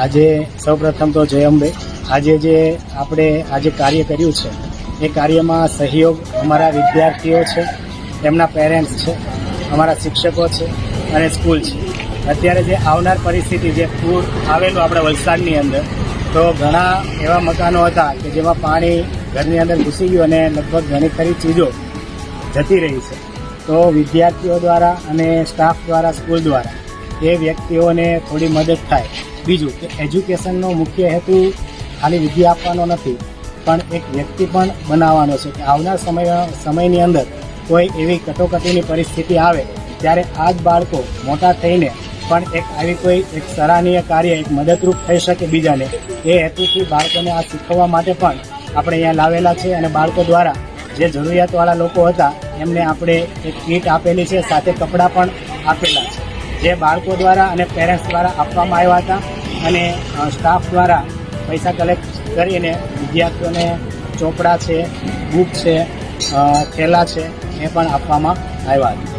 આજે સૌપ્રથમ તો જય અંબે. આજે જે આપણે આજે કાર્ય કર્યું છે એ કાર્યમાં સહયોગ અમારા વિદ્યાર્થીઓ છે, એમના પેરેન્ટ્સ છે, અમારા શિક્ષકો છે અને સ્કૂલ છે. અત્યારે જે આવનાર પરિસ્થિતિ જે પૂર આવેલું આપણે વલસાડની અંદર, તો ઘણા એવા મકાનો હતા કે જેમાં પાણી ઘરની અંદર ઘૂસી ગયું અને લગભગ ઘણી ખરી ચીજો જતી રહી છે. તો વિદ્યાર્થીઓ દ્વારા અને સ્ટાફ દ્વારા, સ્કૂલ દ્વારા એ વ્યક્તિઓને થોડી મદદ થાય. બીજું કે એજ્યુકેશનનો મુખ્ય હેતુ ખાલી વિદ્યા આપવાનો નથી, પણ એક વ્યક્તિ પણ બનાવવાનો છે કે આવનાર સમયની અંદર કોઈ એવી કટોકટીની પરિસ્થિતિ આવે ત્યારે આ જ બાળકો મોટા થઈને પણ એક આવી કોઈ એક સરાહનીય કાર્ય, એક મદદરૂપ થઈ શકે બીજાને, એ હેતુથી બાળકોને આ શીખવવા માટે પણ આપણે અહીંયા લાવેલા છે. અને બાળકો દ્વારા જે જરૂરિયાતવાળા લોકો હતા એમને આપણે એક કીટ આપેલી છે, સાથે કપડાં પણ આપેલા છે, જે બાળકો દ્વારા અને પેરેન્ટ્સ દ્વારા આપવામાં આવ્યા હતા. અને સ્ટાફ દ્વારા પૈસા કલેક્ટ કરીને વિદ્યાર્થીઓને ચોપડા છે, બુક છે, થેલા છે, એ પણ આપવામાં આવ્યા હતા.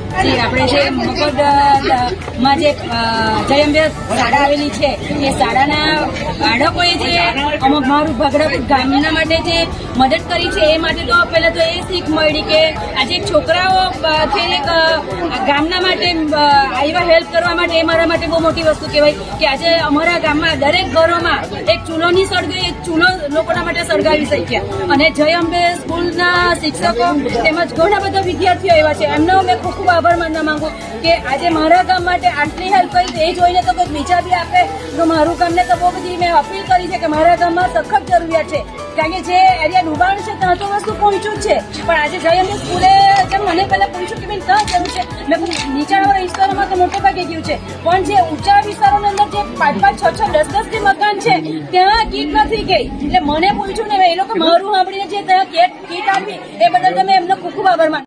આપણે જે મગદમાં જે જય અંબે શાળા આવેલી છે એ શાળાના બાળકોએ જે મારું ભગડાપુર ગામના માટે જે મદદ કરી છે એ માટે તો પહેલાં તો એ શીખ મળી કે આજે છોકરાઓ થઈને ગામના માટે આવ્યા હેલ્પ કરવા માટે, એ મારા માટે બહુ મોટી વસ્તુ કહેવાય કે આજે અમારા ગામમાં દરેક ઘરોમાં એક ચૂલો નહીં સળગાવી, એક ચૂલો લોકોના માટે સળગાવી શક્યા. અને જય અંબે સ્કૂલના શિક્ષકો તેમજ ઘણા બધા વિદ્યાર્થીઓ એવા છે, એમનો મેં ખૂબ ખૂબ આભાર માનવા માંગુ કે આજે મારા ગામ માટે આટલી હેલ્પ કરી. એ જોઈને તો કોઈ બીજા બી આપે તો મારું ગામને તો બહુ બધી મેં અપીલ કરી છે કે મારા ગામમાં સખત જરૂરિયાત છે, કારણ કે જે એરિયા ડૂબાણ છે ત્યાં તો વસ્તુ પહોંચ્યું જ છે. પણ આજે જય અંબે સ્કૂલે જેમ મને પહેલાં પૂછ્યું કે બેન ક્યાં જરૂર છે, મેં નીચાણવાળા વિસ્તારોમાં તો મોટે ભાગે ગયું છે, પણ જે ઊંચા વિસ્તારોની અંદર જે 5-5, 6-6, 10-10 જે મકાન છે ત્યાં કીટ નથી ગઈ. એટલે મને પૂછ્યું ને એ લોકો મારું સાંભળીને જે ત્યાં કીટ આપી એ બદલ તમે એમનો ખૂબ ખૂબ આભાર માનું.